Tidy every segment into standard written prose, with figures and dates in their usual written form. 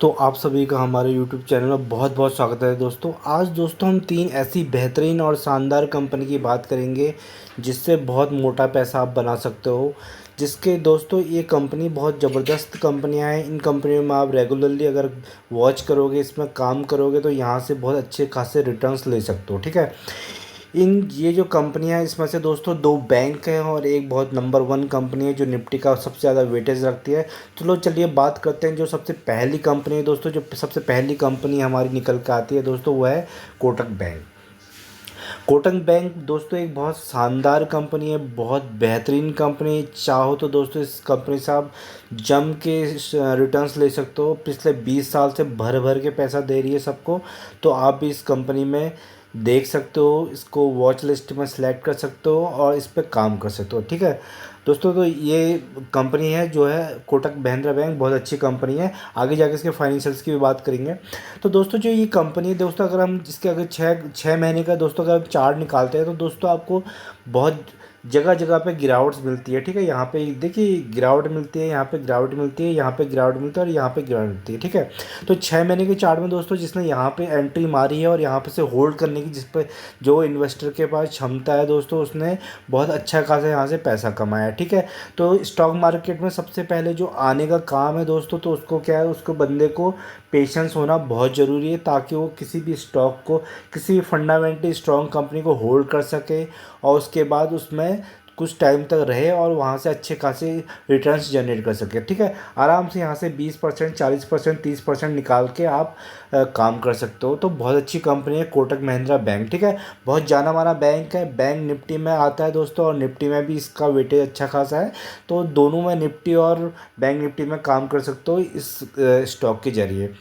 तो आप सभी का हमारे YouTube चैनल में बहुत बहुत स्वागत है दोस्तों। आज दोस्तों हम तीन ऐसी बेहतरीन और शानदार कंपनी की बात करेंगे जिससे बहुत मोटा पैसा आप बना सकते हो। जिसके दोस्तों ये कंपनी बहुत ज़बरदस्त कंपनियां हैं। इन कंपनियों में आप रेगुलरली अगर वॉच करोगे, इसमें काम करोगे तो यहाँ से बहुत अच्छे खासे रिटर्न्स ले सकते हो। ठीक है, इन ये जो कंपनियां हैं इसमें से दोस्तों दो बैंक हैं और एक बहुत नंबर वन कंपनी है जो निफ्टी का सबसे ज़्यादा वेटेज रखती है। चलो चलिए बात करते हैं। जो सबसे पहली कंपनी है दोस्तों, जो सबसे पहली कंपनी हमारी निकल के आती है दोस्तों, वो है कोटक बैंक। कोटक बैंक दोस्तों एक बहुत शानदार कंपनी है, बहुत बेहतरीन कंपनी है। चाहो तो दोस्तों इस कंपनी से आप जम के रिटर्न्स ले सकते हो। पिछले 20 साल से भर भर के पैसा दे रही है सबको। तो आप भी इस कंपनी में देख सकते हो, इसको वॉच लिस्ट में सेलेक्ट कर सकते हो और इस पर काम कर सकते हो। ठीक है दोस्तों, तो ये कंपनी है जो है कोटक महिंद्रा बैंक, बहुत अच्छी कंपनी है। आगे जाके इसके फाइनेंशियल्स की भी बात करेंगे। तो दोस्तों जो ये कंपनी है दोस्तों, अगर हम इसके अगर छः महीने का दोस्तों अगर चार्ट निकालते हैं तो दोस्तों आपको बहुत जगह जगह पे गिरावट्स मिलती है। ठीक है, यहाँ पे देखिए गिरावट मिलती है, यहाँ पे गिरावट मिलती है, यहाँ पे गिरावट मिलती है और यहाँ पे गिरावट मिलती है। ठीक है, तो 6 महीने के चार्ट में दोस्तों जिसने यहाँ पे एंट्री मारी है और यहाँ पे से होल्ड करने की, जिस पे जो इन्वेस्टर के पास क्षमता है दोस्तों, उसने बहुत अच्छा खासा यहाँ से पैसा कमाया है। ठीक है, तो स्टॉक मार्केट में सबसे पहले जो आने का काम है दोस्तों, तो उसको क्या है, उसको बंदे को पेशेंस होना बहुत ज़रूरी है ताकि वो किसी भी स्टॉक को, किसी भी फंडामेंटली स्ट्रॉन्ग कंपनी को होल्ड कर सके और उसके बाद उसमें कुछ टाइम तक रहे और वहाँ से अच्छे खासे रिटर्न्स जनरेट कर सके। ठीक है, आराम से यहाँ से 20%, 40%, 30% निकाल के आप काम कर सकते हो। तो बहुत अच्छी कंपनी है कोटक महिंद्रा बैंक। ठीक है, बहुत जाना माना बैंक है। बैंक निफ्टी में आता है दोस्तों और निफ्टी में भी इसका वेटेज अच्छा खासा है। तो दोनों में, निफ्टी और बैंक निफ्टी में काम कर सकते हो इस स्टॉक के जरिए।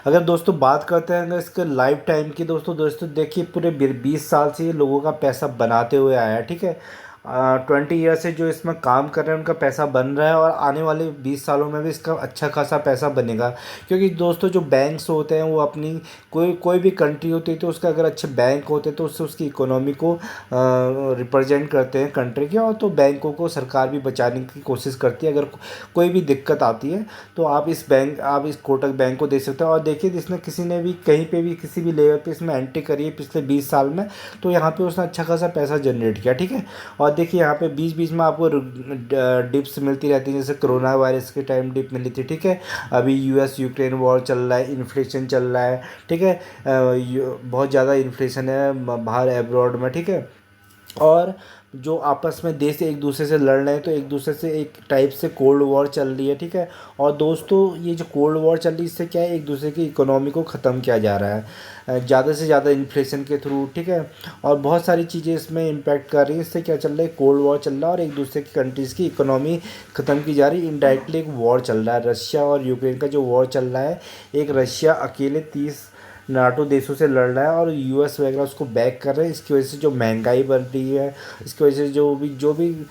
अगर दोस्तों बात करते हैं अगर इसके लाइफ टाइम की, दोस्तों दोस्तों देखिए पूरे 20 साल से ये लोगों का पैसा बनाते हुए आया है। ठीक है, 20 ईयर से जो इसमें काम कर रहे हैं उनका पैसा बन रहा है और आने वाले 20 सालों में भी इसका अच्छा खासा पैसा बनेगा। क्योंकि दोस्तों जो बैंक्स होते हैं वो अपनी, कोई कोई भी कंट्री होती है तो उसका अगर अच्छे बैंक होते हैं तो उससे उसकी इकोनॉमी को रिप्रेजेंट करते हैं कंट्री के। और तो बैंकों को सरकार भी बचाने की कोशिश करती है। अगर कोई भी दिक्कत आती है तो आप इस कोटक बैंक को देख सकते हो। और देखिए जिसने, किसी ने भी कहीं पे भी किसी भी लेवल पे इसमें एंट्री करी है पिछले 20 साल में, तो यहाँ पे उसने अच्छा खासा पैसा जनरेट किया। ठीक है, और देखिए यहाँ पे बीच बीच में आपको डिप्स मिलती रहती हैं, जैसे कोरोना वायरस के टाइम डिप मिली थी। ठीक है, अभी यूएस यूक्रेन वॉर चल रहा है, इन्फ्लेशन चल रहा है। ठीक है, बहुत ज़्यादा इन्फ्लेशन है बाहर एब्रॉड में। ठीक है, और जो आपस में देश एक दूसरे से लड़ रहे हैं तो एक दूसरे से एक टाइप से कोल्ड वॉर चल रही है। ठीक है, और दोस्तों ये जो कोल्ड वॉर चल रही है इससे क्या है, एक दूसरे की इकोनॉमी को ख़त्म किया जा रहा है ज़्यादा से ज़्यादा इन्फ्लेशन के थ्रू। ठीक है, और बहुत सारी चीज़ें इसमें इम्पैक्ट कर रही हैं। इससे क्या चल रहा है, कोल्ड वॉर चल रहा है और एक दूसरे की कंट्रीज़ की इकोनॉमी ख़त्म की जा रही है। इनडायरेक्टली एक वॉर चल रहा है, रशिया और यूक्रेन का जो वॉर चल रहा है। एक रशिया अकेले 30 नाटो देशों से लड़ रहा है और यूएस वगैरह उसको बैक कर रहे हैं। इसकी वजह से जो महंगाई बढ़ रही है, इसकी वजह से जो भी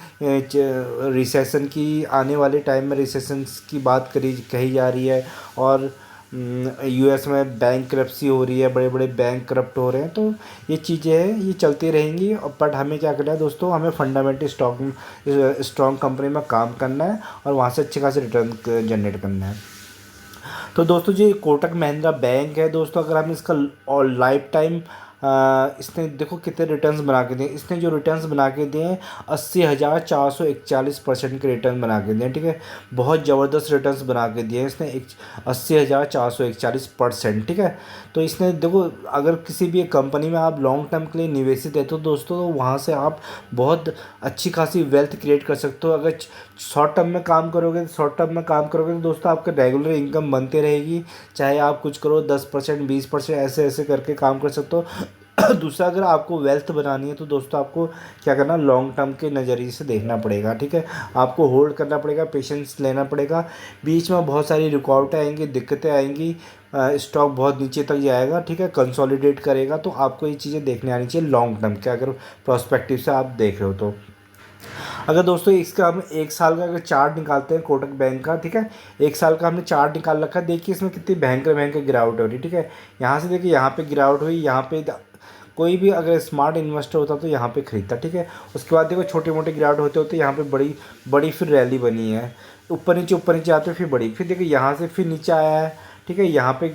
रिसेशन की, आने वाले टाइम में रिसेशन की बात कही जा रही है। और यूएस में बैंक करप्सी हो रही है, बड़े बड़े बैंक करप्ट हो रहे हैं। तो ये चीज़ें हैं, ये चलती रहेंगी। बट हमें क्या करना है दोस्तों, हमें फंडामेंटल स्ट्रॉन्ग कंपनी में काम करना है और वहाँ से अच्छे खासे रिटर्न जनरेट करना है। तो दोस्तों जी कोटक महिंद्रा बैंक है दोस्तों, अगर हम इसका और लाइफ टाइम, इसने देखो कितने रिटर्न्स बना के दिए। इसने जो रिटर्न्स बना के दिए हैं 80,441% के रिटर्न बना के दिए हैं। ठीक है, बहुत ज़बरदस्त रिटर्न्स बना के दिए हैं इसने, 80,441%। ठीक है, तो इसने देखो, अगर किसी भी एक कंपनी में आप लॉन्ग टर्म के लिए निवेशित है तो दोस्तों तो वहाँ से आप बहुत अच्छी खासी वेल्थ क्रिएट कर सकते हो। अगर शॉर्ट टर्म में काम करोगे तो दोस्तों आपका रेगुलर इनकम बनते रहेगी। चाहे आप कुछ करो, 10%, 20%, ऐसे ऐसे करके काम कर सकते हो। दूसरा, अगर आपको वेल्थ बनानी है तो दोस्तों आपको क्या करना, लॉन्ग टर्म के नज़रिए से देखना पड़ेगा। ठीक है, आपको होल्ड करना पड़ेगा, पेशेंस लेना पड़ेगा। बीच में बहुत सारी रुकावटें आएंगी, दिक्कतें आएंगी, स्टॉक बहुत नीचे तक जाएगा। ठीक है, कंसोलिडेट करेगा। तो आपको ये चीज़ें देखने आनी चाहिए लॉन्ग टर्म के, अगर प्रोस्पेक्टिव से आप देख रहे हो तो। अगर दोस्तों इसका हम 1 साल का अगर चार्ट निकालते हैं कोटक बैंक का, ठीक है, 1 साल का हमने चार्ट निकाल रखा है। देखिए इसमें कितनी भयंकर भयंकर गिरावट हो रही है। ठीक है, यहाँ से देखिए, यहाँ पे गिरावट हुई, यहाँ पे कोई भी अगर स्मार्ट इन्वेस्टर होता तो यहाँ पे खरीदता। ठीक है, उसके बाद देखो छोटे मोटे गिरावट होते होते यहाँ पे बड़ी बड़ी फिर रैली बनी है, ऊपर नीचे आते फिर बड़ी, फिर देखिए यहाँ से फिर नीचे आया है। ठीक है। यहाँ पे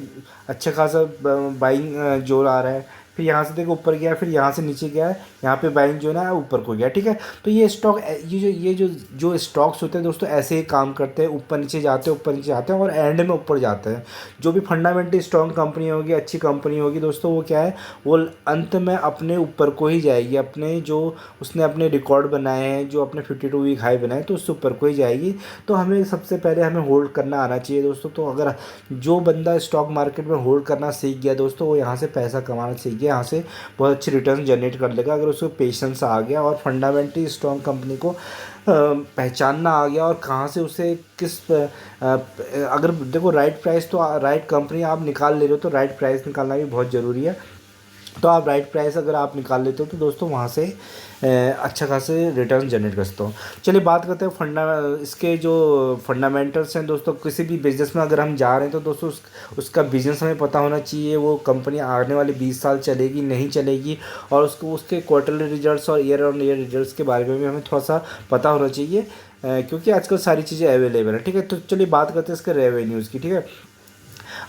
अच्छा खासा बाइंग जोर आ रहा है, फिर यहाँ से देखो ऊपर गया, फिर यहाँ से नीचे गया है, यहाँ पे बाइंग जो है ना ऊपर को गया, ठीक है। तो ये स्टॉक, ये जो स्टॉक्स होते हैं दोस्तों ऐसे ही काम करते हैं, ऊपर नीचे जाते हैं, ऊपर नीचे जाते हैं और एंड में ऊपर जाते हैं। जो भी फंडामेंटली स्ट्रॉन्ग कंपनी होगी, अच्छी कंपनी होगी दोस्तों, वो क्या है, वो अंत में अपने ऊपर को ही जाएगी, अपने जो उसने अपने रिकॉर्ड बनाए हैं, जो अपने 52 वीक हाई बनाए तो उससे ऊपर को ही जाएगी। तो हमें सबसे पहले हमें होल्ड करना आना चाहिए दोस्तों। तो अगर जो बंदा स्टॉक मार्केट में होल्ड करना सीख गया दोस्तों, वो यहाँ से पैसा कमाना सीख गया, यहाँ से बहुत अच्छी रिटर्न जनरेट कर लेगा अगर उसको पेशेंस आ गया और फंडामेंटली स्ट्रॉन्ग कंपनी को पहचानना आ गया, और कहाँ से उसे किस अगर देखो राइट प्राइस, तो राइट कंपनी आप निकाल ले रहे हो तो राइट प्राइस निकालना भी बहुत ज़रूरी है। तो आप राइट प्राइस अगर आप निकाल लेते हो तो दोस्तों वहाँ से अच्छा खासे रिटर्न जनरेट कर सकते हो। चलिए बात करते हैं इसके जो फंडामेंटल्स हैं दोस्तों। किसी भी बिज़नेस में अगर हम जा रहे हैं तो दोस्तों उसका बिज़नेस हमें पता होना चाहिए, वो कंपनी आने वाले 20 साल चलेगी नहीं चलेगी, और उसके क्वार्टरली रिजल्ट्स और ईयर ऑन ईयर रिजल्ट्स के बारे में भी हमें थोड़ा सा पता होना चाहिए, क्योंकि आजकल सारी चीज़ें अवेलेबल है, ठीक है। तो चलिए बात करते हैं इसके रेवेन्यूज़ की, ठीक है।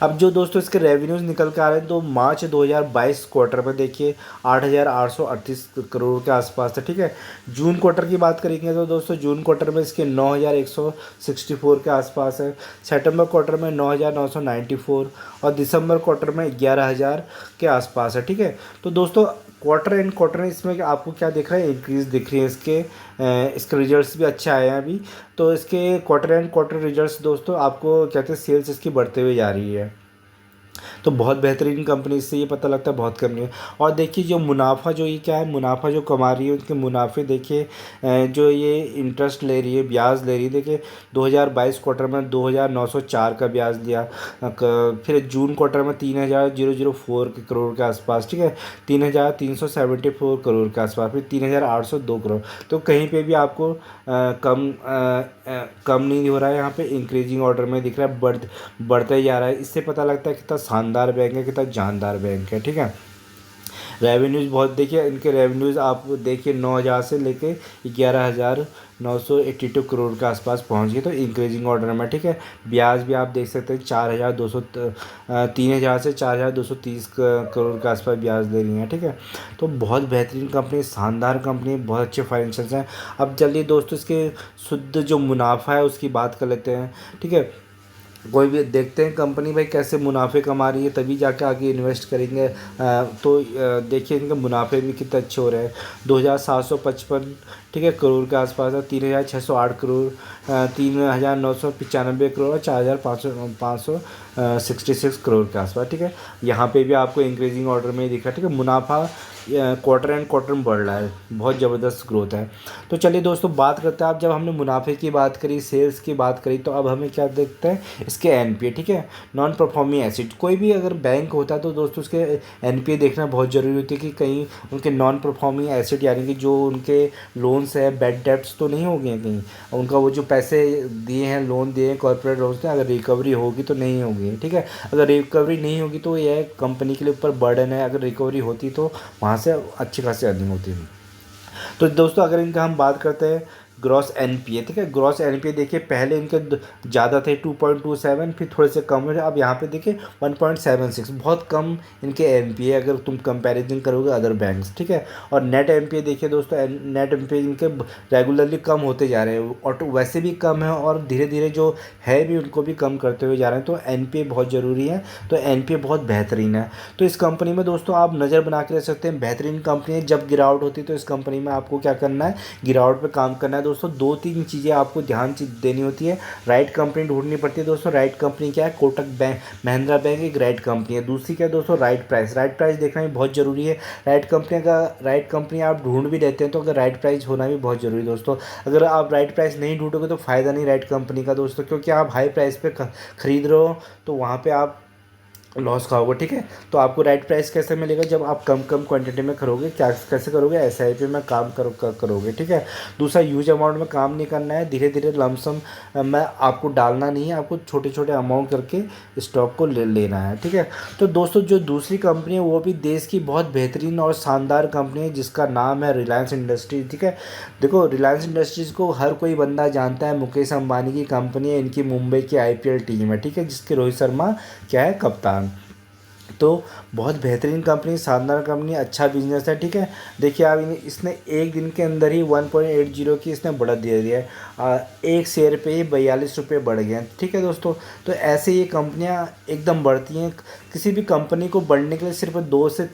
अब जो दोस्तों इसके रेवेन्यूज़ निकल के आ रहे हैं तो मार्च 2022 क्वार्टर में देखिए 8,838 करोड़ के आसपास था, ठीक है। जून क्वार्टर की बात करेंगे तो दोस्तों जून क्वार्टर में इसके 9,164 के आसपास है, सितंबर क्वार्टर में 9,994 और दिसंबर क्वार्टर में 11,000 के आसपास है, ठीक है। तो दोस्तों क्वार्टर एंड क्वार्टर इसमें आपको क्या दिख रहा है, इंक्रीज़ दिख रही है इसके रिजल्ट्स भी अच्छे आए हैं अभी। तो इसके क्वार्टर एंड क्वार्टर रिजल्ट्स दोस्तों आपको कहते हैं सेल्स इसकी बढ़ते हुए जा रही है, तो बहुत बेहतरीन कंपनी, इससे ये पता लगता है बहुत कम है। और देखिए जो मुनाफा, जो ये क्या है, मुनाफा जो कमा रही है उनके मुनाफे देखिए, जो ये इंटरेस्ट ले रही है, ब्याज ले रही है, देखिए 2022 क्वार्टर में 2,904 का ब्याज दिया, फिर जून क्वार्टर में 3,004 करोड़ के आसपास, ठीक है, 3,374 करोड़ के आसपास, फिर 3,802 करोड़। तो कहीं पे भी आपको कम नहीं हो रहा है, यहाँ पे इंक्रीजिंग ऑर्डर में दिख रहा है, बढ़ता ही जा रहा है। इससे पता लगता है कितना शानदार बैंक है, कितना जानदार बैंक है, ठीक है। रेवेन्यूज़ बहुत देखिए, इनके रेवेन्यूज़ आप देखिए 9,000 से लेके 11,982 करोड़ के आसपास पहुंच गए, तो इंक्रीजिंग ऑर्डर में, ठीक है। ब्याज भी आप देख सकते हैं 3,000 से 4,230 करोड़ के आसपास ब्याज दे रही हैं, ठीक है। तो बहुत बेहतरीन कंपनी, शानदार कंपनी, बहुत अच्छे फाइनेंशियल्स हैं। अब चलिए दोस्तों इसके शुद्ध जो मुनाफा है उसकी बात कर लेते हैं, ठीक है। कोई भी देखते हैं कंपनी भाई कैसे मुनाफे कमा रही है, तभी जाके आगे इन्वेस्ट करेंगे। तो देखिए इनके मुनाफे भी कितने अच्छे हो रहे हैं, 2,755, ठीक है, करोड़ के आसपास है, 3,608 करोड़, 3,995 करोड़ और 4,566 करोड़ के आसपास, ठीक है। यहाँ पे भी आपको इंक्रीजिंग ऑर्डर में ही दिखा, ठीक है। मुनाफा क्वार्टर एंड क्वार्टर में बढ़ रहा है, बहुत ज़बरदस्त ग्रोथ है। तो चलिए दोस्तों बात करते हैं, अब जब हमने मुनाफे की बात करी, सेल्स की बात करी, तो अब हमें क्या देखते हैं, इसके एनपीए, ठीक है, नॉन परफॉर्मिंग एसेट। कोई भी अगर बैंक होता है तो दोस्तों उसके एनपीए देखना बहुत ज़रूरी होती है कि कहीं उनके नॉन परफॉर्मिंग एसेट यानी कि जो उनके लोन्स है, बैड डेब्ट्स तो नहीं हो गए कहीं, उनका वो जो पैसे दिए हैं, लोन दिए हैं, कॉर्पोरेट लोन्स ने, अगर रिकवरी होगी तो नहीं होगी, ठीक है। अगर रिकवरी नहीं होगी तो यह कंपनी के लिए ऊपर बर्डन है, अगर रिकवरी होती तो वहाँ से अच्छी खासी अर्निंग होती है। तो दोस्तों अगर इनका हम बात करते हैं ग्रॉस एनपीए, ठीक है, ग्रॉस एनपीए देखिए पहले इनके ज़्यादा थे 2.27, फिर थोड़े से कम हुए, अब यहाँ पे देखिए 1.76, बहुत कम इनके एनपीए अगर तुम कंपैरिजन करोगे अदर बैंक्स, ठीक है। और नेट एनपीए देखिए दोस्तों, नेट एनपीए इनके रेगुलरली कम होते जा रहे हैं, और तो वैसे भी कम है और धीरे धीरे जो है भी उनको भी कम करते हुए जा रहे हैं। तो एनपीए बहुत ज़रूरी है, तो एनपीए बहुत बेहतरीन है। तो इस कंपनी में दोस्तों आप नज़र बना के रख सकते हैं, बेहतरीन कंपनी है। जब गिरावट होती है तो इस कंपनी में आपको क्या करना है, गिरावट पे काम करना है दोस्तों। 2-3 चीज़ें आपको ध्यान देनी होती है, राइट कंपनी ढूंढनी पड़ती है दोस्तों। राइट कंपनी क्या है, कोटक बैंक महिंद्रा बैंक एक राइट कंपनी है। दूसरी क्या है दोस्तों, राइट प्राइस, राइट प्राइस देखना भी बहुत ज़रूरी है। राइट कंपनी आप ढूंढ भी लेते हैं तो अगर राइट प्राइस होना भी बहुत ज़रूरी है दोस्तों। अगर आप राइट प्राइस नहीं ढूंढोगे तो फ़ायदा नहीं राइट कंपनी का दोस्तों, क्योंकि आप हाई प्राइस पे खरीद रहे हो तो वहाँ पे आप लॉस खाओगे, ठीक है। तो आपको राइट प्राइस कैसे मिलेगा, जब आप कम कम क्वांटिटी में करोगे, क्या कैसे करोगे, एसआईपी में काम करोगे, ठीक है। दूसरा, ह्यूज अमाउंट में काम नहीं करना है, धीरे धीरे लमसम में आपको डालना नहीं है, आपको छोटे छोटे अमाउंट करके स्टॉक को लेना है, ठीक है। तो दोस्तों जो दूसरी कंपनी है वो भी देश की बहुत बेहतरीन और शानदार कंपनी है, जिसका नाम है रिलायंस इंडस्ट्रीज, ठीक है। देखो, रिलायंस इंडस्ट्रीज को हर कोई बंदा जानता है, मुकेश अंबानी की कंपनी है, इनकी मुंबई की आईपीएल टीम है, ठीक है, जिसके रोहित शर्मा क्या है, कप्तान। तो बहुत बेहतरीन कंपनी, शानदार कंपनी, अच्छा बिजनेस है, ठीक है। देखिए आप, इसने एक दिन के अंदर ही 1.80 की इसने बढ़त दे दिया है। एक शेयर पे ही 42 रुपये बढ़ गए हैं, ठीक है दोस्तों। तो ऐसे ये कंपनियां एकदम बढ़ती हैं। किसी भी कंपनी को बढ़ने के लिए सिर्फ 2 से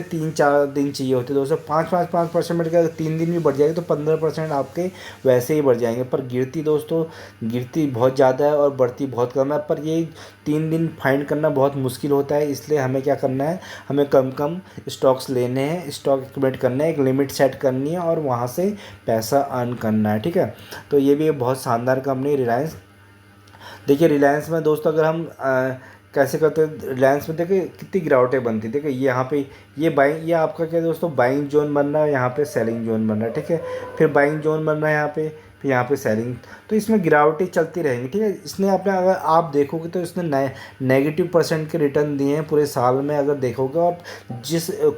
3 4 दिन चाहिए होते हैं दोस्तों। 5% के अगर 3 दिन भी बढ़ जाएगी तो 15% आपके वैसे ही बढ़ जाएंगे। पर गिरती दोस्तों, गिरती बहुत ज़्यादा है और बढ़ती बहुत कम है। पर ये 3 दिन फाइंड करना बहुत मुश्किल होता है, इसलिए हमें क्या करना है, हमें कम कम स्टॉक्स लेने हैं, स्टॉक एक्यूमुलेट करना है, एक लिमिट सेट करनी है और वहाँ से पैसा अर्न करना है, ठीक है। तो ये भी एक बहुत शानदार कंपनी रिलायंस। देखिए रिलायंस में दोस्तों, अगर हम कैसे करते हैं, रिलायंस में देखिए कितनी गिरावटें बनती है। देखिए यहाँ पे ये आपका क्या है दोस्तों, बाइंग जोन बन रहा है, यहाँ पे सेलिंग जोन बन रहा है, ठीक है। फिर बाइंग जोन बन रहा है यहाँ पे, फिर यहाँ पे सेलिंग। तो इसमें गिरावटें चलती रहेंगी, ठीक है। इसने अपने, अगर आप देखोगे तो इसने -% के रिटर्न दिए हैं पूरे साल में, अगर देखोगे। और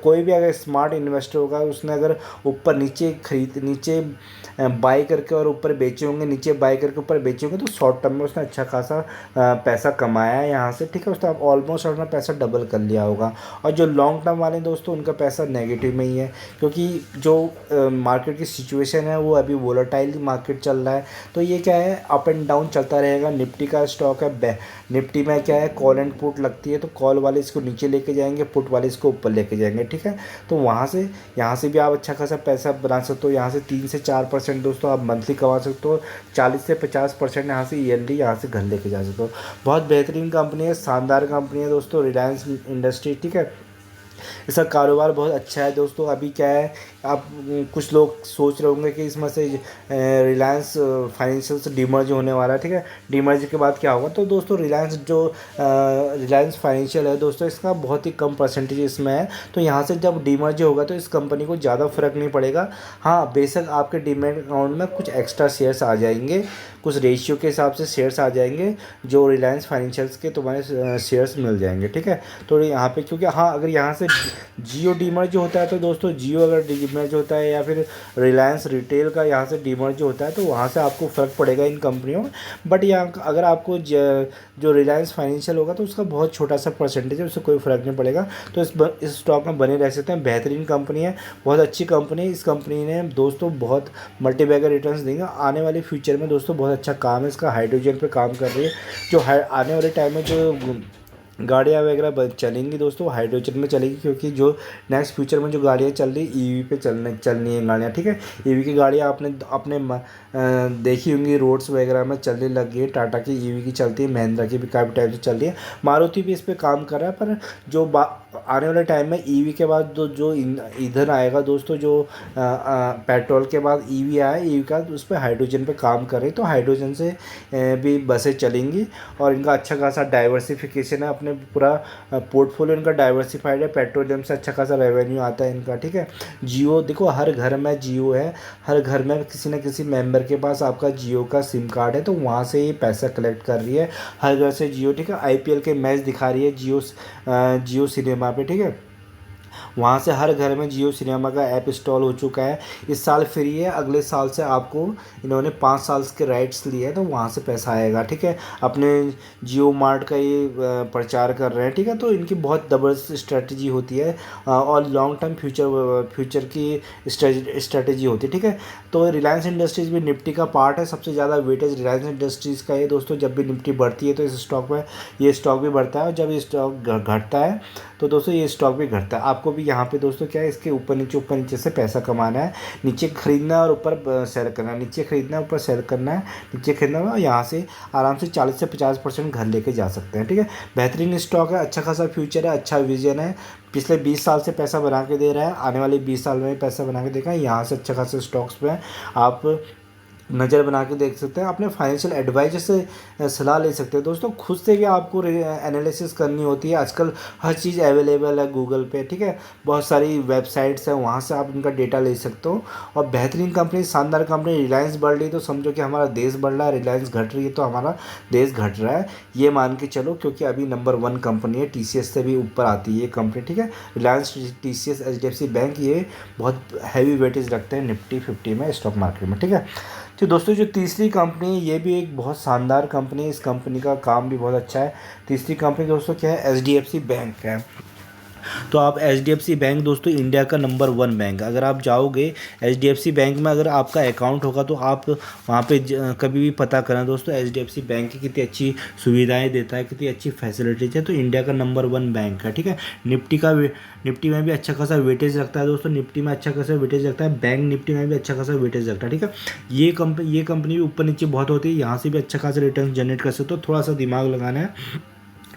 कोई भी अगर स्मार्ट इन्वेस्टर होगा, उसने अगर ऊपर नीचे नीचे बाई करके और ऊपर बेचे होंगे, नीचे बाई करके ऊपर बेचे होंगे, तो शॉर्ट टर्म में उसने अच्छा खासा पैसा कमाया है यहाँ से, ठीक है। उसने ऑलमोस्ट अपना पैसा डबल कर लिया होगा। और जो लॉन्ग टर्म वाले दोस्तों, उनका पैसा नेगेटिव में ही है, क्योंकि जो मार्केट की सिचुएशन है वो अभी वोलेटाइल मार्केट चल रहा है। तो ये क्या है, अप एंड डाउन चलता रहेगा। निफ्टी का स्टॉक है, निफ्टी में क्या है, कॉल एंड पुट लगती है, तो कॉल वाले इसको नीचे लेके जाएंगे, पुट वाले इसको ऊपर लेके जाएंगे, ठीक है। तो वहाँ से, यहाँ से भी आप अच्छा खासा पैसा बना सकते हो। यहाँ से 3 से 4% दोस्तों आप मंथली कमा सकते हो। 40 से 50% यहाँ से ईयरली यहाँ से घर लेके जा सकते हो। बहुत बेहतरीन कंपनी है, शानदार कंपनी है दोस्तों, रिलायंस इंडस्ट्री, ठीक है। इसका कारोबार बहुत अच्छा है दोस्तों। अभी क्या है, आप कुछ लोग सोच रहे होंगे कि इसमें से रिलायंस फाइनेंशियल से डीमर्ज होने वाला है, ठीक है। डीमर्ज के बाद क्या होगा, तो दोस्तों रिलायंस फाइनेंशियल है दोस्तों, इसका बहुत ही कम परसेंटेज इसमें है। तो यहाँ से जब डीमर्ज होगा तो इस कंपनी को ज़्यादा फर्क नहीं पड़ेगा। हाँ, बेशक आपके डीमैट अकाउंट में कुछ एक्स्ट्रा शेयर्स आ जाएंगे, कुछ रेशियो के हिसाब से शेयर्स आ जाएंगे, जो रिलायंस फाइनेंशियल्स के तुम्हारे शेयर्स मिल जाएंगे, ठीक है। तो यहाँ पे, क्योंकि हाँ, अगर यहाँ से जियो डीमर्ज होता है तो दोस्तों, जियो अगर डीमर्ज होता है या फिर रिलायंस रिटेल का यहाँ से डीमर्ज होता है, तो वहाँ से आपको फ़र्क पड़ेगा इन कंपनियों में। बट यहाँ अगर आपको जो रिलायंस फाइनेंशियल होगा तो उसका बहुत छोटा सा परसेंटेज है, उससे कोई फ़र्क नहीं पड़ेगा। तो इस स्टॉक में बने रह सकते हैं। बेहतरीन कंपनी है, बहुत अच्छी कंपनी है। इस कंपनी ने दोस्तों बहुत मल्टीबैगर रिटर्न्स देंगे आने वाले फ्यूचर में दोस्तों। बहुत अच्छा काम है इसका, हाइड्रोजन पे काम कर रही है। जो आने वाले टाइम में जो गाड़ियाँ वगैरह चलेंगी दोस्तों, हाइड्रोजन में चलेगी, क्योंकि जो नेक्स्ट फ्यूचर में जो गाड़ियाँ चल रही ईवी पे चलनी है गाड़ियाँ, ठीक है। ईवी की गाड़ियाँ आपने अपने देखी होंगी, रोड्स वगैरह में चलने लग गई है। टाटा की ईवी की चलती है, महिंद्रा की भी काफ़ी टाइम से चल रही है, मारुति भी इस पर काम कर रहा है। पर जो आने वाले टाइम में ईवी के बाद जो ईंधन आएगा दोस्तों, जो पेट्रोल के बाद ईवी आया, ईवी का उस पर हाइड्रोजन पे काम कर रहे हैं। तो हाइड्रोजन से भी बसें चलेंगी और इनका अच्छा खासा डाइवर्सिफिकेशन है, अपने पूरा पोर्टफोलियो इनका डाइवर्सिफाइड है। पेट्रोलियम से अच्छा खासा रेवेन्यू आता है इनका, ठीक है। जियो, देखो हर घर में जियो है, हर घर में किसी न किसी मेंबर के पास आपका जियो का सिम कार्ड है, तो वहाँ से ये पैसा कलेक्ट कर रही है हर घर से जियो, ठीक है। आईपीएल के मैच दिखा रही है जियो सिनेमा पे, ठीक है। वहाँ से हर घर में जियो सिनेमा का ऐप इंस्टॉल हो चुका है। इस साल फ्री है, अगले साल से आपको इन्होंने 5 साल के राइट्स लिए हैं, तो वहाँ से पैसा आएगा, ठीक है। अपने जियो मार्ट का ये प्रचार कर रहे हैं, ठीक है। तो इनकी बहुत ज़बरदस्त स्ट्रेटजी होती है और लॉन्ग टर्म फ्यूचर की स्ट्रेटजी होती है, ठीक है। तो रिलायंस इंडस्ट्रीज़ भी निफ्टी का पार्ट है। सबसे ज़्यादा वेटेज रिलायंस इंडस्ट्रीज़ का है दोस्तों। जब भी निफ्टी बढ़ती है तो इस स्टॉक में ये स्टॉक भी बढ़ता है, और जब ये स्टॉक घटता है तो दोस्तों ये स्टॉक भी घटता है। आपको भी यहाँ पे दोस्तों क्या है, इसके ऊपर नीचे से पैसा कमाना है। नीचे खरीदना है और ऊपर सेल करना है, नीचे खरीदना है ऊपर सेल करना है, नीचे खरीदना है, और यहाँ से आराम से 40 से 50% घर लेके जा सकते हैं, ठीक है। बेहतरीन स्टॉक है, अच्छा खासा फ्यूचर है, अच्छा विजन है। पिछले 20 साल से पैसा बना के दे रहा है, आने वाले 20 साल में पैसा बना के देगा। यहाँ से अच्छा खासा स्टॉक्स में आप नज़र बना के देख सकते हैं। अपने फाइनेंशियल एडवाइजर से सलाह ले सकते हैं दोस्तों। खुद से भी आपको एनालिसिस करनी होती है। आजकल हर चीज़ अवेलेबल है गूगल पे, ठीक है। बहुत सारी वेबसाइट्स हैं, वहाँ से आप उनका डेटा ले सकते हो। और बेहतरीन कंपनी, शानदार कंपनी। रिलायंस बढ़ रही है तो समझो कि हमारा देश बढ़ रहा है, रिलायंस घट रही है तो हमारा देश घट रहा है, ये मान के चलो। क्योंकि अभी नंबर 1 कंपनी है, TCS से भी ऊपर आती है ये कंपनी, ठीक है। रिलायंस, TCS, HDFC बैंक, ये बहुत हैवी वेटेज रखते हैं निफ्टी 50 में, स्टॉक मार्केट में, ठीक है। तो दोस्तों जो तीसरी कंपनी है, ये भी एक बहुत शानदार कंपनी है। इस कंपनी का काम भी बहुत अच्छा है। तीसरी कंपनी दोस्तों क्या है? HDFC बैंक है। तो आप HDFC बैंक दोस्तों इंडिया का नंबर 1 बैंक है। अगर आप जाओगे HDFC बैंक में, अगर आपका अकाउंट होगा तो आप वहाँ पे कभी भी पता करें दोस्तों, HDFC बैंक की कितनी अच्छी सुविधाएं देता है, कितनी अच्छी फैसिलिटीज़ है। तो इंडिया का नंबर 1 बैंक है, ठीक है। निफ्टी में भी अच्छा खासा वेटेज रखता है दोस्तों। निफ्टी में अच्छा खासा वेटेज रखता है, बैंक निफ्टी में भी अच्छा खासा वेटेज रखता है, ठीक है। ये कंपनी भी ऊपर नीचे बहुत होती है, यहाँ से भी अच्छा खासा रिटर्न जनरेट कर सकते हो। थोड़ा सा दिमाग लगाना है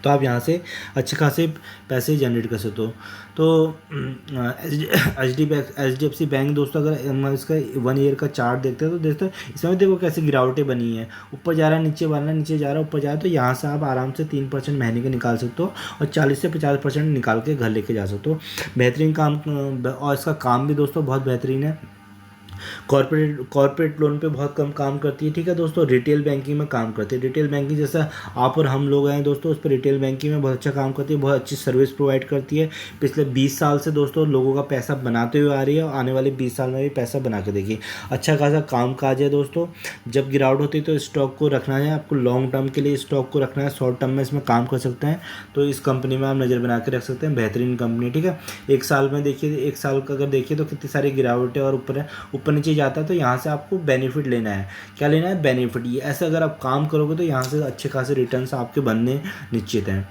तो आप यहाँ से अच्छे खासे पैसे जनरेट कर सकते हो। तो HDFC बैंक दोस्तों, अगर हम इसका 1 ईयर का चार्ट देखते हैं तो देखते हैं इसमें देखो कैसे गिरावटें बनी है। ऊपर जा रहा है, नीचे वाला, नीचे जा रहा है, ऊपर जा रहा है। तो यहाँ से आप आराम से 3% महीने के निकाल सकते हो और 40 से 50% निकाल के घर लेके जा सकते हो। बेहतरीन काम, और इसका काम भी दोस्तों बहुत बेहतरीन है। कॉर्पोरेट लोन पे बहुत कम काम करती है, ठीक है दोस्तों। रिटेल बैंकिंग में काम करती है। रिटेल बैंकिंग जैसा आप और हम लोग हैं दोस्तों, उस पर रिटेल बैंकिंग में बहुत अच्छा काम करती है, बहुत अच्छी सर्विस प्रोवाइड करती है। पिछले 20 साल से दोस्तों लोगों का पैसा बनाते हुए आ रही है और आने वाले 20 साल में भी पैसा बना के देगी। अच्छा खासा काम काज है दोस्तों। जब गिरावट होती है तो स्टॉक को रखना है, आपको लॉन्ग टर्म के लिए स्टॉक को रखना है, शॉर्ट टर्म में इसमें काम कर सकते हैं। तो इस कंपनी में आप नज़र बना के रख सकते हैं। बेहतरीन कंपनी, ठीक है। एक साल में देखिए, एक साल का अगर देखिए तो कितनी सारी गिरावटें और ऊपर नीचे जाता है। तो यहाँ से आपको बेनिफिट लेना है। क्या लेना है? बेनिफिट। ये ऐसे अगर आप काम करोगे तो यहाँ से अच्छे खासे रिटर्न्स आपके बनने निश्चित हैं।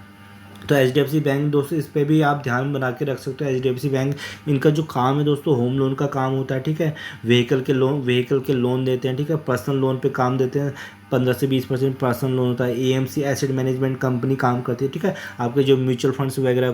तो HDFC बैंक दोस्तों, इस पर भी आप ध्यान बना के रख सकते हो। HDFC बैंक, इनका जो काम है दोस्तों, होम लोन का काम होता है, ठीक है। व्हीकल के लोन देते हैं, ठीक है। पर्सनल लोन पे काम देते हैं। 15 से 20% पर्सनल लोन होता है। AMC एसेट मैनेजमेंट कंपनी काम करती है, ठीक है। आपके जो म्यूचुअल फंड्स वगैरह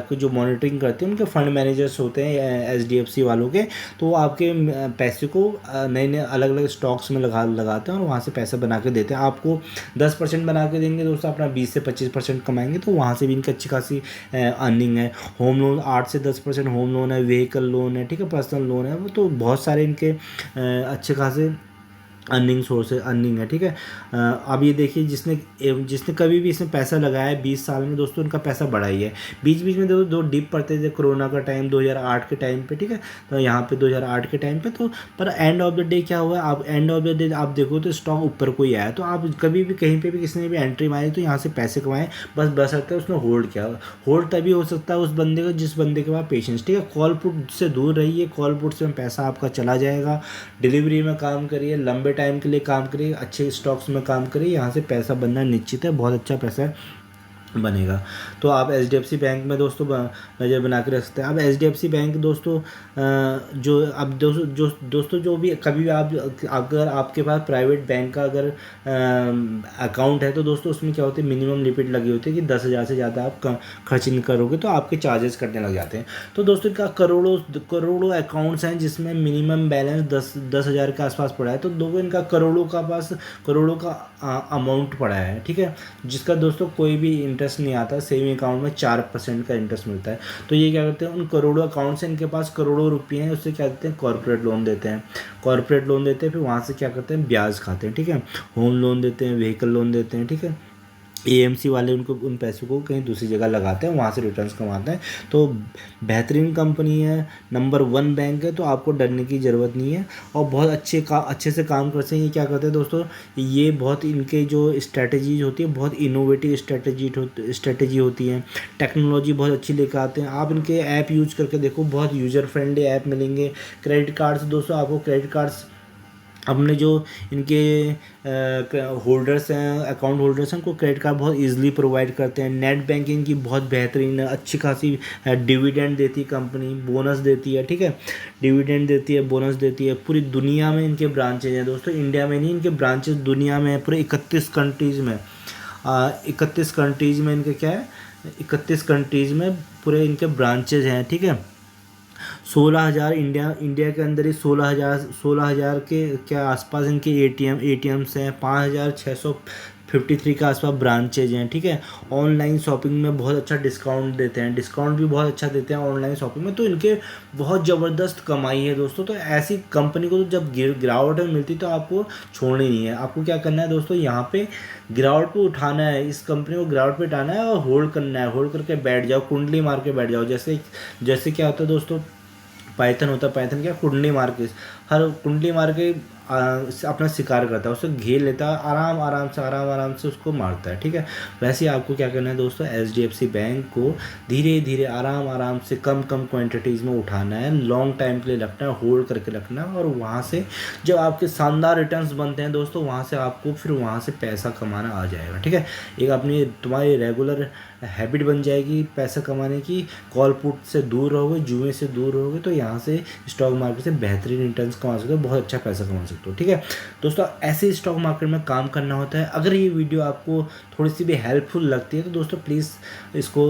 को जो मॉनिटरिंग करते हैं, उनके फंड मैनेजर्स होते हैं HDFC वालों के। तो वो आपके पैसे को नए नए अलग अलग स्टॉक्स में लगाते हैं और वहाँ से पैसा बना के देते हैं। आपको 10% बना के देंगे दोस्तों, अपना 20 से 25% कमाएंगे। तो वहाँ से भी इनकी अच्छी खासी अर्निंग है। होम लोन 8 से 10% होम लोन है, व्हीकल लोन है, ठीक है, पर्सनल लोन है। वो तो बहुत सारे इनके अच्छे खासे अर्निंग है, ठीक है। अब ये देखिए, जिसने कभी भी इसमें पैसा लगाया है 20 साल में दोस्तों, उनका पैसा बढ़ा ही है। बीच बीच में दो डिप पड़ते थे, कोरोना का टाइम 2008 के टाइम पे, ठीक है। तो यहाँ पे 2008 के टाइम पे तो, पर एंड ऑफ द डे क्या हुआ, आप एंड ऑफ द डे आप देखो तो स्टॉक ऊपर को ही आया। तो आप कभी भी कहीं पे भी किसी ने भी एंट्री मारी तो यहाँ से पैसे कमाएं, बस सकता है उसने होल्ड किया। होल्ड तभी हो सकता है उस बंदे का जिस बंदे के पास पेशेंस, ठीक है। कॉल पुट से दूर रहिए। कॉल पुट से पैसा आपका चला जाएगा। डिलीवरी में काम करिए, लंबे टाइम के लिए काम करिए, अच्छे स्टॉक्स में काम करिए, यहाँ से पैसा बनना निश्चित है, बहुत अच्छा पैसा बनेगा। तो आप HDFC बैंक में दोस्तों नज़र बना के रख सकते हैं। अब HDFC बैंक दोस्तों, जो अब दोस्तों जो भी कभी भी आप, अगर आपके पास प्राइवेट बैंक का अगर अकाउंट है तो दोस्तों उसमें क्या होती है, मिनिमम लिमिट लगी होती है कि 10,000 से ज़्यादा आप खर्च नहीं करोगे तो आपके चार्जेस कटने लग जाते हैं। तो दोस्तों इनका करोड़ों अकाउंट्स हैं जिसमें मिनिमम बैलेंस 10,000 के आसपास पड़ा है। तो दोस्तों इनका करोड़ों का अमाउंट पड़ा है, ठीक है। जिसका दोस्तों कोई भी इंटरेस्ट नहीं आता। सेविंग अकाउंट में 4% का इंटरेस्ट मिलता है। तो ये क्या करते हैं, उन करोड़ों अकाउंट से इनके पास करोड़ों रुपये हैं, उससे क्या करते हैं, कॉर्पोरेट लोन देते हैं। फिर वहाँ से क्या करते हैं, ब्याज खाते हैं, ठीक है। होम लोन देते हैं, व्हीकल लोन देते हैं, ठीक है। AMC वाले उन पैसों को कहीं दूसरी जगह लगाते हैं, वहाँ से रिटर्न्स कमाते हैं। तो बेहतरीन कंपनी है, नंबर 1 बैंक है। तो आपको डरने की ज़रूरत नहीं है और बहुत अच्छे से काम करते हैं। ये क्या करते हैं दोस्तों, ये बहुत इनके जो स्ट्रैटेजीज होती है, बहुत इनोवेटिव स्ट्रैटेजी होती है। टेक्नोलॉजी बहुत अच्छी लेकर आते हैं। आप इनके ऐप यूज करके देखो, बहुत यूज़र फ्रेंडली ऐप मिलेंगे। क्रेडिट कार्ड्स दोस्तों, आपको क्रेडिट कार्ड्स अपने जो इनके होल्डर्स हैं, अकाउंट होल्डर्स हैं, उनको क्रेडिट कार्ड बहुत इजीली प्रोवाइड करते हैं। नेट बैंकिंग की बहुत बेहतरीन है, अच्छी खासी डिविडेंड देती है कंपनी, बोनस देती है, ठीक है। डिविडेंड देती है, बोनस देती है। पूरी दुनिया में इनके ब्रांचेज हैं दोस्तों, इंडिया में नहीं, इनके ब्रांचेज दुनिया में है, पूरे 31 कंट्रीज़ में। 31 कंट्रीज़ में इनके क्या है, 31 कंट्रीज़ में पूरे इनके ब्रांचेज हैं, ठीक है। 16,000 इंडिया के अंदर ही 16,000 के आसपास इनके एटीएम्स हैं। 5,653 के आसपास ब्रांचेज हैं, ठीक है। ऑनलाइन शॉपिंग में बहुत अच्छा डिस्काउंट देते हैं, डिस्काउंट भी बहुत अच्छा देते हैं ऑनलाइन शॉपिंग में, तो इनके बहुत ज़बरदस्त कमाई है दोस्तों। तो ऐसी कंपनी को तो जब गिरावट में मिलती तो आपको छोड़नी नहीं है। आपको क्या करना है दोस्तों, यहाँ पे गिरावट को उठाना है, इस कंपनी को गिरावट पे उठाना है और होल्ड करना है, होल्ड करके बैठ जाओ, कुंडली मार के बैठ जाओ। जैसे जैसे क्या होता है दोस्तों, पाइथन होता है, पाइथन क्या कुंडली मार के, हर कुंडली मार के अपना शिकार करता है, उसे घेर लेता है, आराम आराम से उसको मारता है, ठीक है। वैसे ही आपको क्या करना है दोस्तों, एचडीएफसी बैंक को धीरे धीरे आराम से कम क्वांटिटीज़ में उठाना है, लॉन्ग टाइम के लिए रखना है, होल्ड करके रखना है, और वहाँ से जब आपके शानदार रिटर्न्स बनते हैं दोस्तों, वहाँ से आपको फिर वहाँ से पैसा कमाना आ जाएगा, ठीक है। एक अपनी तुम्हारी रेगुलर हैबिट बन जाएगी पैसा कमाने की। कॉल पुट से दूर रहोगे, जुए से दूर रहोगे, तो यहाँ से स्टॉक मार्केट से बेहतरीन रिटर्न्स कमा सकते हो, बहुत अच्छा पैसा कमा सकते हो, ठीक है दोस्तों। ऐसे स्टॉक मार्केट में काम करना होता है। अगर ये वीडियो आपको थोड़ी सी भी हेल्पफुल लगती है तो दोस्तों प्लीज़ इसको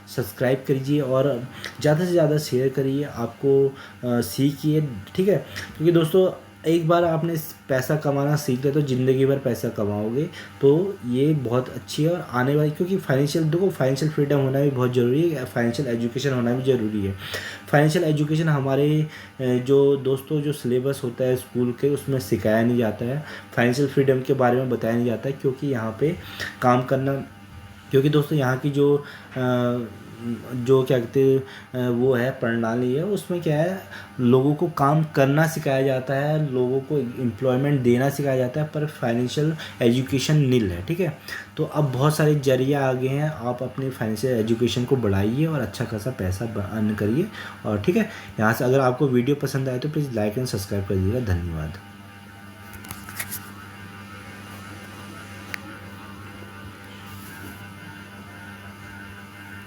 सब्सक्राइब करिए और ज़्यादा से ज़्यादा शेयर करिए, आपको सीखिए, ठीक है। क्योंकि दोस्तों एक बार आपने पैसा कमाना सीख लिया तो ज़िंदगी भर पैसा कमाओगे, तो ये बहुत अच्छी है। और आने वाली, क्योंकि फाइनेंशियल फ्रीडम होना भी बहुत ज़रूरी है, फाइनेंशियल एजुकेशन होना भी ज़रूरी है। फाइनेंशियल एजुकेशन हमारे जो दोस्तों जो सिलेबस होता है स्कूल के, उसमें सिखाया नहीं जाता है, फाइनेंशियल फ्रीडम के बारे में बताया नहीं जाता है, क्योंकि यहाँ पे काम करना, क्योंकि दोस्तों यहाँ की जो क्या कहते हैं वो है प्रणाली है, उसमें क्या है, लोगों को काम करना सिखाया जाता है, लोगों को एम्प्लॉयमेंट देना सिखाया जाता है, पर फाइनेंशियल एजुकेशन नील है, ठीक है। तो अब बहुत सारे जरिए आ गए हैं, आप अपनी फाइनेंशियल एजुकेशन को बढ़ाइए और अच्छा खासा पैसा अर्न करिए, और ठीक है। यहाँ से अगर आपको वीडियो पसंद आए तो प्लीज़ लाइक एंड सब्सक्राइब कर दीजिएगा। धन्यवाद।